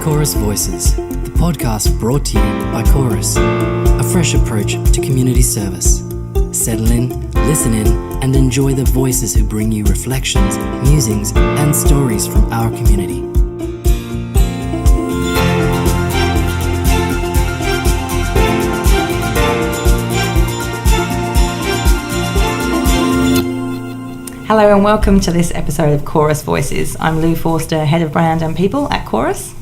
Chorus Voices, the podcast brought to you by Chorus, a fresh approach to community service. Settle in, listen in, and enjoy the voices who bring you reflections, musings, and stories from our community. Hello and welcome to this episode of Chorus Voices. I'm Lou Forster, Head of Brand and People at Chorus.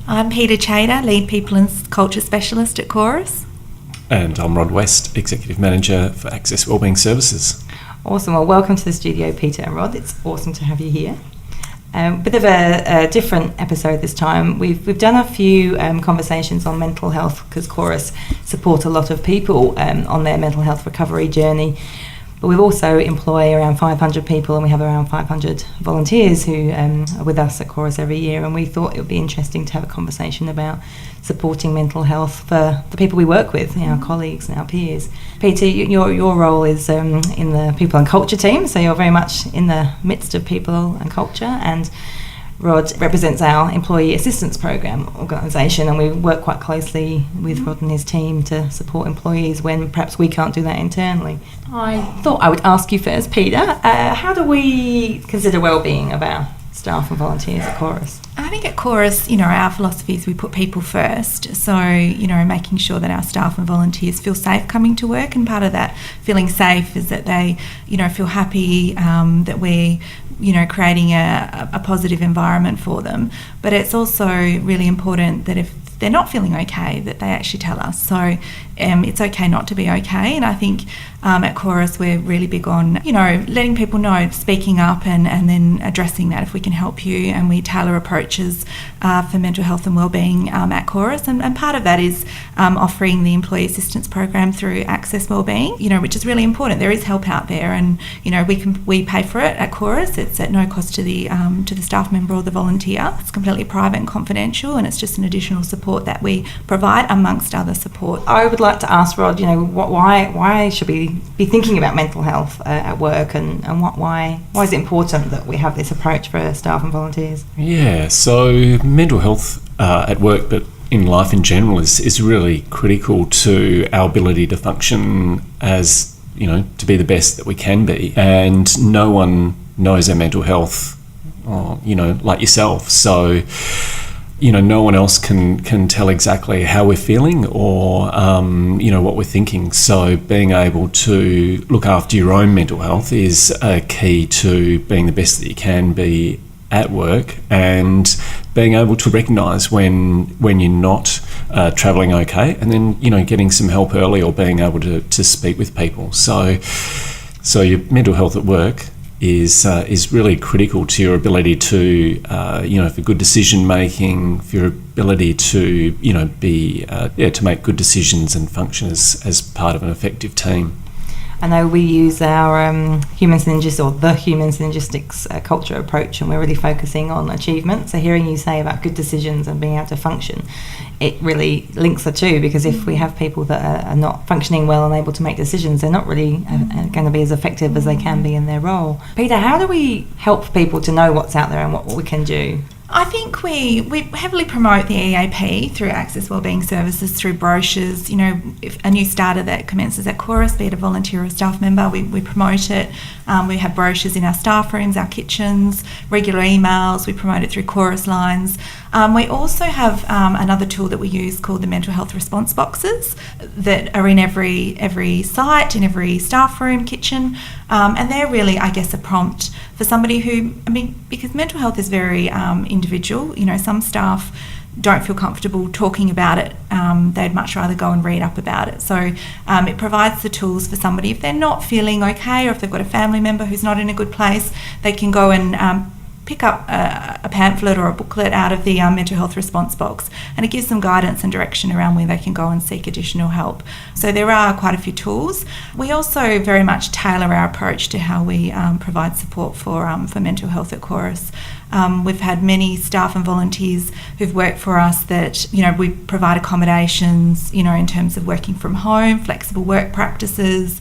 I'm Peta, Chaytor, Lead People and Culture Specialist at Chorus. And I'm Rod West, Executive Manager for Access Wellbeing Services. Awesome. Well, welcome to the studio, Peta and Rod. It's awesome to have you here. Bit of a different episode this time. We've done a few conversations on mental health because Chorus support a lot of people on their mental health recovery journey. But we also employ around 500 people and we have around 500 volunteers who are with us at Chorus every year, and we thought it would be interesting to have a conversation about supporting mental health for the people we work with, our colleagues and our peers. Peta, your role is in the people and culture team, so you're very much in the midst of people and culture, and Rod represents our employee assistance program organisation, and we work quite closely with Rod and his team to support employees when perhaps we can't do that internally. I thought I would ask you first, Peta, how do we consider wellbeing of our staff and volunteers at Chorus? I think at Chorus, our philosophy is we put people first. So, making sure that our staff and volunteers feel safe coming to work, and part of that feeling safe is that they, feel happy, that we're creating a positive environment for them. But it's also really important that if they're not feeling okay, that they actually tell us. So it's okay not to be okay. And I think at Chorus we're really big on, letting people know, speaking up and then addressing that if we can help you. And we tailor approaches for mental health and wellbeing at Chorus. And part of that is offering the employee assistance program through Access Wellbeing, which is really important. There is help out there, and we pay for it at Chorus. It's at no cost to the staff member or the volunteer. It's completely private and confidential, and it's just an additional support that we provide amongst other support. I would like to ask Rod, why should we be thinking about mental health at work, and why is it important that we have this approach for staff and volunteers? Yeah, so mental health at work, but in life in general, is really critical to our ability to function as, to be the best that we can be. And no one knows our mental health, like yourself. So, no one else can tell exactly how we're feeling or, what we're thinking. So being able to look after your own mental health is a key to being the best that you can be at work, and being able to recognise when you're not travelling okay, and then, getting some help early or being able to speak with people. So your mental health at work is really critical to your ability to, for good decision making, for your ability to, to make good decisions and function as part of an effective team. I know we use our human synergistics, or the human synergistics culture approach, and we're really focusing on achievement. So hearing you say about good decisions and being able to function, it really links the two, because if we have people that are not functioning well and able to make decisions, they're not really going to be as effective as they can be in their role. Peta, how do we help people to know what's out there and what we can do? I think we heavily promote the EAP through Access Wellbeing Services, through brochures. If a new starter that commences at Chorus, be it a volunteer or a staff member, we promote it. We have brochures in our staff rooms, our kitchens, regular emails. We promote it through Chorus lines. We also have another tool that we use called the mental health response boxes that are in every site, in every staff room, kitchen, and they're really, I guess, a prompt for somebody who, because mental health is very individual. Some staff don't feel comfortable talking about it. They'd much rather go and read up about it. So it provides the tools for somebody, if they're not feeling okay, or if they've got a family member who's not in a good place, they can go and pick up a pamphlet or a booklet out of the mental health response box, and it gives them guidance and direction around where they can go and seek additional help. So there are quite a few tools. We also very much tailor our approach to how we provide support for mental health at Chorus. We've had many staff and volunteers who've worked for us that, we provide accommodations, in terms of working from home, flexible work practices.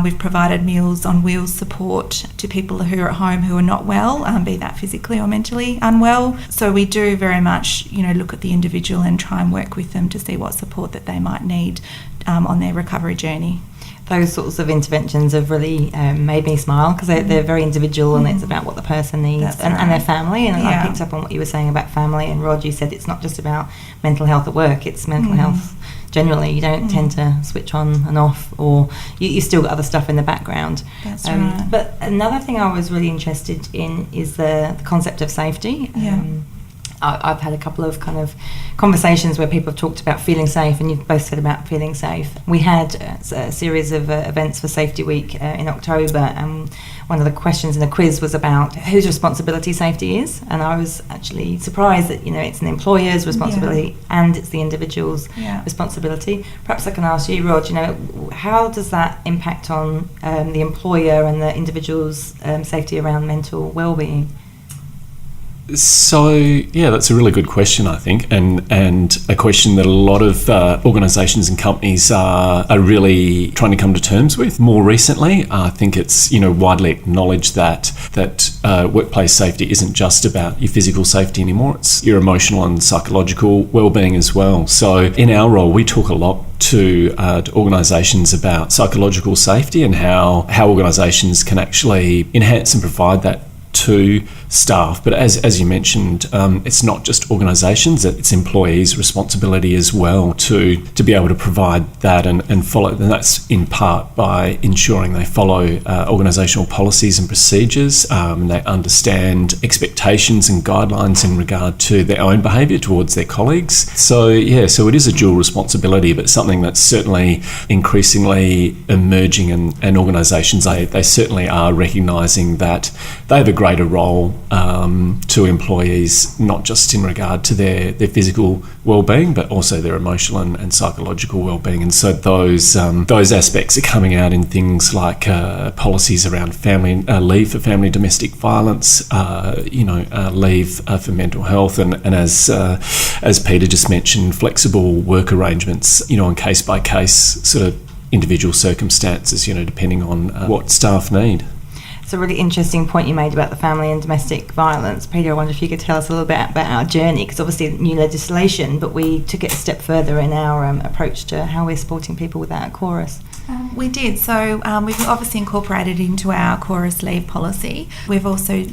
We've provided Meals on Wheels support to people who are at home who are not well, be that physically or mentally unwell. So we do very much, look at the individual and try and work with them to see what support that they might need on their recovery journey. Those sorts of interventions have really made me smile, because they're very individual, and it's about what the person needs and their family. And I picked up on what you were saying about family, and Rod, you said it's not just about mental health at work, it's mental health generally. You don't tend to switch on and off, or you still got other stuff in the background. That's right. But another thing I was really interested in is the concept of safety. I've had a couple of kind of conversations where people have talked about feeling safe, and you've both said about feeling safe. We had a series of events for Safety Week in October, and one of the questions in the quiz was about whose responsibility safety is, and I was actually surprised that it's an employer's responsibility and it's the individual's responsibility. Perhaps I can ask you, Rod, how does that impact on the employer and the individual's safety around mental well-being? So, that's a really good question, I think, and a question that a lot of organisations and companies are really trying to come to terms with more recently. I think it's, widely acknowledged that workplace safety isn't just about your physical safety anymore, it's your emotional and psychological well-being as well. So in our role, we talk a lot to organisations about psychological safety and how organisations can actually enhance and provide that to staff. But as you mentioned, it's not just organisations, it's employees' responsibility as well to be able to provide that and follow, and that's in part by ensuring they follow organisational policies and procedures, they understand expectations and guidelines in regard to their own behaviour towards their colleagues. So it is a dual responsibility, but something that's certainly increasingly emerging, and organisations, they certainly are recognising that they have a greater role to employees, not just in regard to their physical well-being, but also their emotional and psychological well-being. And so those aspects are coming out in things like policies around family leave for family domestic violence, leave for mental health, and as Peta just mentioned, flexible work arrangements, on case by case sort of individual circumstances, depending on what staff need. It's a really interesting point you made about the family and domestic violence. Peter, I wonder if you could tell us a little bit about our journey, because obviously new legislation, but we took it a step further in our approach to how we're supporting people without chorus. We did. So we've obviously incorporated into our chorus leave policy. We've also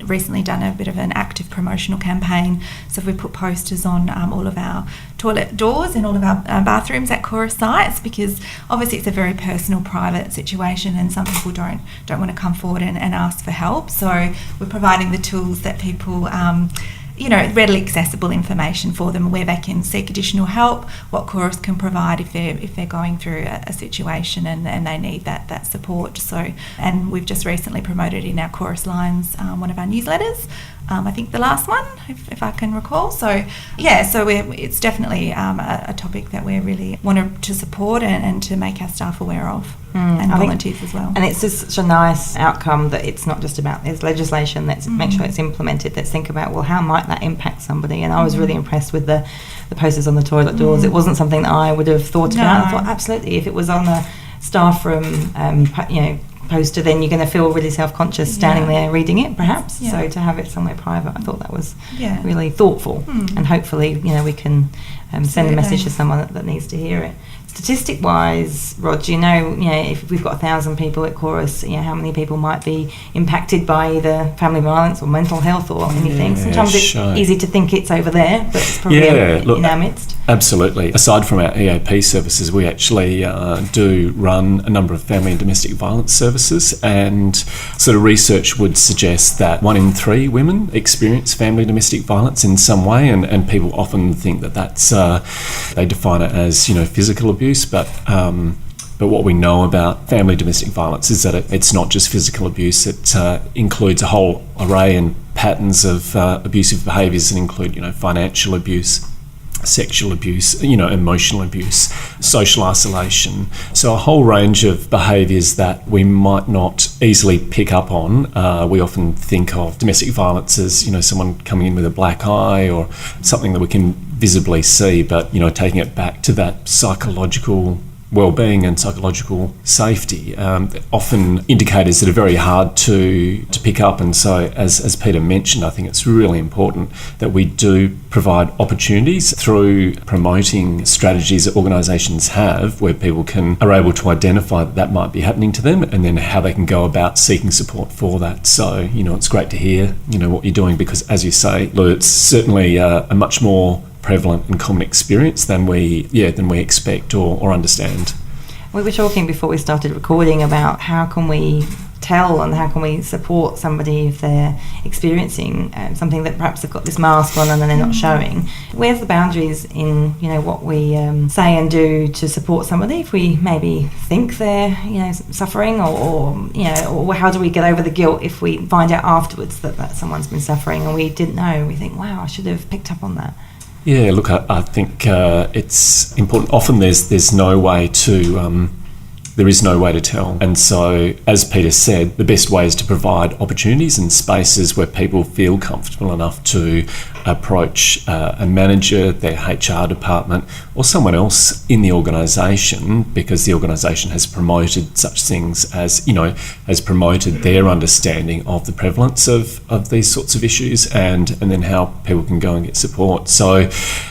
recently done a bit of an active promotional campaign. So we put posters on all of our toilet doors and all of our bathrooms at chorus sites, because obviously it's a very personal, private situation, and some people don't want to come forward and ask for help. So we're providing the tools that people readily accessible information for them, where they can seek additional help, what chorus can provide if they're going through a situation and they need that support. So, and we've just recently promoted in our Chorus Lines one of our newsletters, I think the last one, if I can recall. So it's definitely a topic that we really want to support and to make our staff aware of. And volunteers as well. And it's just such a nice outcome that it's not just about there's legislation, let's make sure it's implemented, let's think about, well, how might that impact somebody? And I was really impressed with the posters on the toilet doors. It wasn't something that I would have thought about. I thought, absolutely, if it was on the staff room poster, then you're going to feel really self-conscious standing there reading it, perhaps. So to have it somewhere private, I thought that was really thoughtful. And hopefully, we can send a message to someone that needs to hear it. Statistic-wise, Rod, do you know, if we've got 1,000 people at Chorus, how many people might be impacted by either family violence or mental health or anything? Sometimes it's easy to think it's over there, but it's probably in our midst. Absolutely. Aside from our EAP services, we actually do run a number of family and domestic violence services, and sort of research would suggest that 1 in 3 women experience family domestic violence in some way, and people often think that's they define it as physical abuse, but what we know about family domestic violence is that it's not just physical abuse. It includes a whole array and patterns of abusive behaviours that include financial abuse, sexual abuse, emotional abuse, social isolation. So a whole range of behaviours that we might not easily pick up on. We often think of domestic violence as, someone coming in with a black eye or something that we can visibly see, but, taking it back to that psychological wellbeing and psychological safety, often indicators that are very hard to pick up. And so, as Peta mentioned, I think it's really important that we do provide opportunities through promoting strategies that organisations have where people are able to identify that might be happening to them, and then how they can go about seeking support for that. So, it's great to hear, what you're doing, because as you say, Lou, it's certainly a much more prevalent and common experience than we expect or understand. We were talking before we started recording about how can we tell and how can we support somebody if they're experiencing something that perhaps they've got this mask on and then they're not showing. Where's the boundaries in what we say and do to support somebody if we maybe think they're suffering, or how do we get over the guilt if we find out afterwards that someone's been suffering and we didn't know? We think, wow, I should have picked up on that. Yeah, look, I think it's important. Often there's no way to there is no way to tell. And so, as Peta said, the best way is to provide opportunities and spaces where people feel comfortable enough to approach a manager, their HR department, or someone else in the organisation, because the organisation has promoted such things as, has promoted their understanding of the prevalence of these sorts of issues, and then how people can go and get support. So,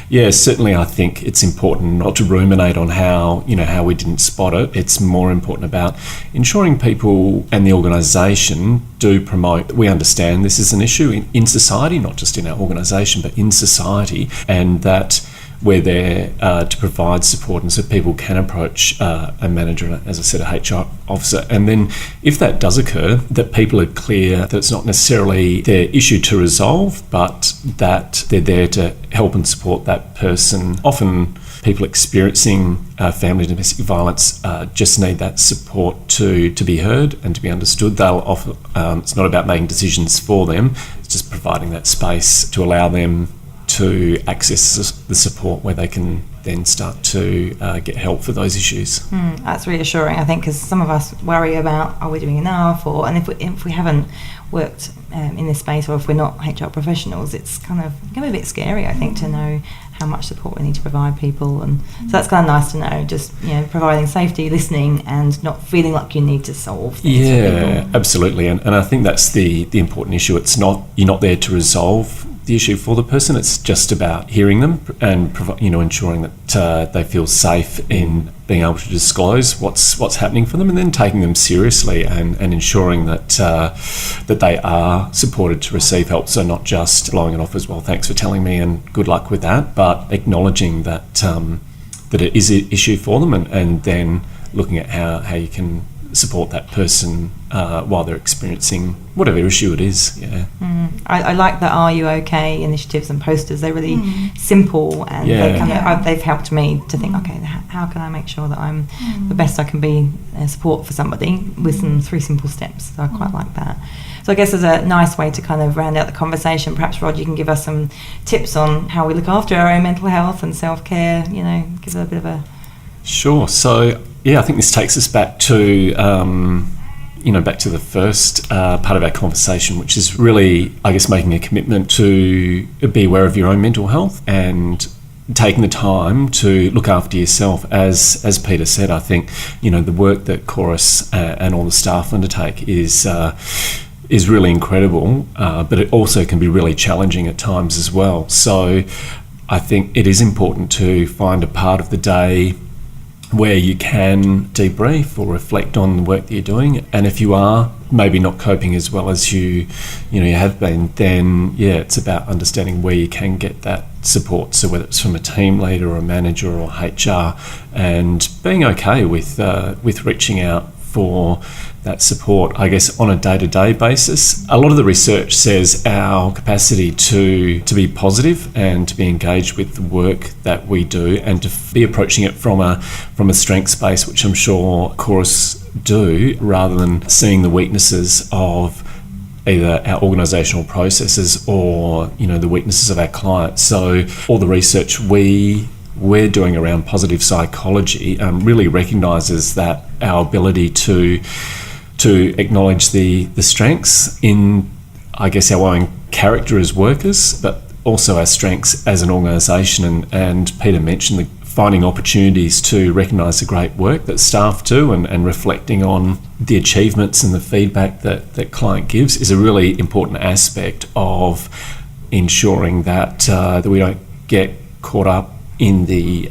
yeah, certainly I think it's important not to ruminate on how we didn't spot it. It's more important about ensuring people and the organisation do promote. We understand this is an issue in society, not just in our organisation, but in society, and that we're there to provide support, and so people can approach a manager and, as I said, a HR officer. And then if that does occur, that people are clear that it's not necessarily their issue to resolve, but that they're there to help and support that person. Often people experiencing family domestic violence just need that support to be heard and to be understood. They'll offer, it's not about making decisions for them, it's just providing that space to allow them to access the support where they can then start to get help for those issues. That's reassuring, I think, because some of us worry about, are we doing enough, and if we haven't worked in this space, or if we're not HR professionals, it's kind of a bit scary, I think, to know how much support we need to provide people. And so that's kind of nice to know, just providing safety, listening, and not feeling like you need to solve things for people. Absolutely. And I think that's the important issue. It's not, you're not there to resolve the issue for the person. It's just about hearing them and ensuring that they feel safe in being able to disclose what's happening for them, and then taking them seriously and ensuring that that they are supported to receive help. So not just blowing it off as, well, thanks for telling me and good luck with that, but acknowledging that that it is an issue for them, and then looking at how you can support that person while they're experiencing whatever issue it is. I like the Are You OK initiatives and posters. They're really simple, and they've helped me to think, okay, how can I make sure that I'm the best I can be support for somebody with some 3 simple steps. So I quite like that. So I guess as a nice way to kind of round out the conversation, perhaps, Rod, you can give us some tips on how we look after our own mental health and self-care, give it a bit of a... Sure. So, I think this takes us back to, back to the first part of our conversation, which is really, I guess, making a commitment to be aware of your own mental health and taking the time to look after yourself. As Peta said, I think, the work that Chorus and all the staff undertake is really incredible, but it also can be really challenging at times as well. So I think it is important to find a part of the day where you can debrief or reflect on the work that you're doing. And if you are maybe not coping as well as you have been, then it's about understanding where you can get that support. So whether it's from a team leader or a manager or HR, and being okay with reaching out for that support, I guess, on a day-to-day basis. A lot of the research says our capacity to be positive and to be engaged with the work that we do, and to be approaching it from a strength space, which I'm sure Chorus do, rather than seeing the weaknesses of either our organisational processes or, the weaknesses of our clients. So all the research we're doing around positive psychology really recognises that our ability to acknowledge the strengths in, I guess, our own character as workers, but also our strengths as an organisation. And Peta mentioned the finding opportunities to recognise the great work that staff do and reflecting on the achievements and the feedback that client gives is a really important aspect of ensuring that we don't get caught up in the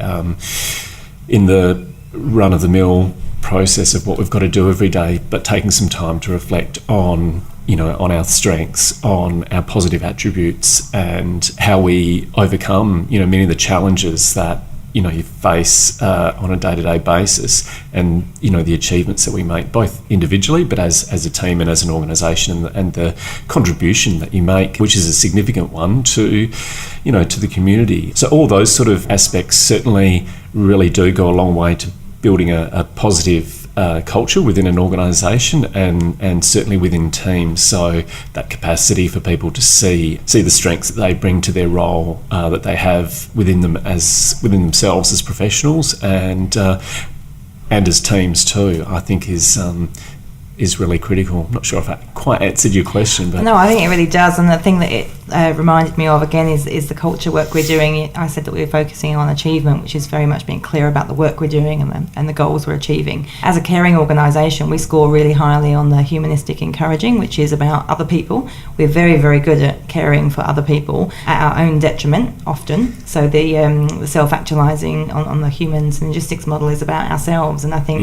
run-of-the-mill process of what we've got to do every day, but taking some time to reflect on our strengths, on our positive attributes, and how we overcome many of the challenges that you face on a day-to-day basis, and the achievements that we make both individually but as a team and as an organisation, and the contribution that you make, which is a significant one to the community. So all those sort of aspects certainly really do go a long way to building a positive culture within an organisation and certainly within teams. So that capacity for people to see the strengths that they bring to their role, that they have within themselves as professionals and as teams too, I think is really critical. I'm not sure if I quite answered your question, but no, I think it really does. And the thing that it reminded me of again is the culture work we're doing. I said that we're focusing on achievement, which is very much being clear about the work we're doing and the goals we're achieving. As a caring organisation, we score really highly on the humanistic encouraging, which is about other people. We're very, very good at caring for other people at our own detriment often. So the self-actualising on the human synergistics model is about ourselves, and I think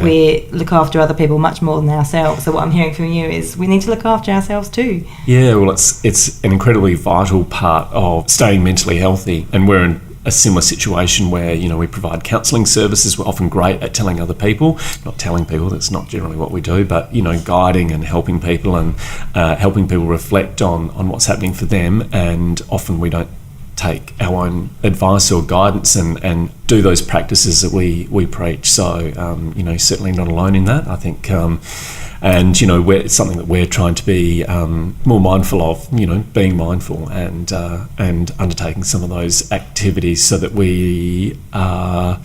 we look after other people much more than ourselves. So what I'm hearing from you is we need to look after ourselves too. Yeah, well, it's an incredibly vital part of staying mentally healthy, and we're in a similar situation where we provide counselling services. We're often great at telling other people, not telling people, that's not generally what we do, but guiding and helping people and helping people reflect on what's happening for them, and often we don't take our own advice or guidance and do those practices that we preach. So certainly not alone in that, I think. And it's something that we're trying to be more mindful of, being mindful and undertaking some of those activities so that we are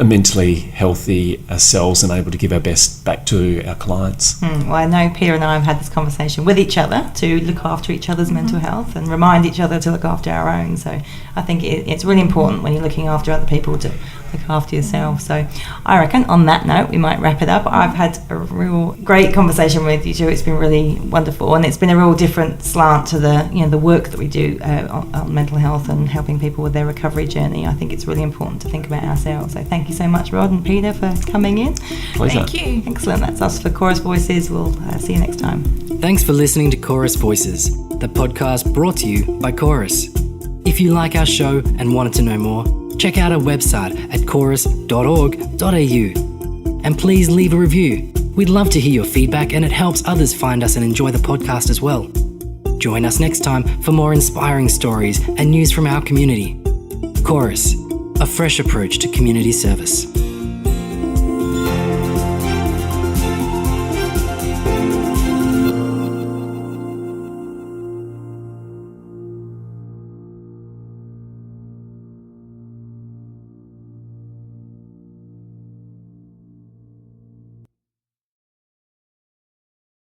mentally healthy ourselves and able to give our best back to our clients. Well, I know Peta and I have had this conversation with each other to look after each other's mental health and remind each other to look after our own. So I think it's really important when you're looking after other people to look after yourself. So I reckon on that note we might wrap it up. I've had a real great conversation with you two. It's been really wonderful, and it's been a real different slant to the work that we do on mental health and helping people with their recovery journey. I think it's really important to think about ourselves. So thank you so much, Rod and Peta, for coming in. Pleasure. Thank you. Excellent. That's us for Chorus Voices. We'll see you next time. Thanks for listening to Chorus Voices, the podcast brought to you by Chorus. If you like our show and wanted to know more, check out our website at chorus.org.au. And please leave a review. We'd love to hear your feedback, and it helps others find us and enjoy the podcast as well. Join us next time for more inspiring stories and news from our community. Chorus, a fresh approach to community service.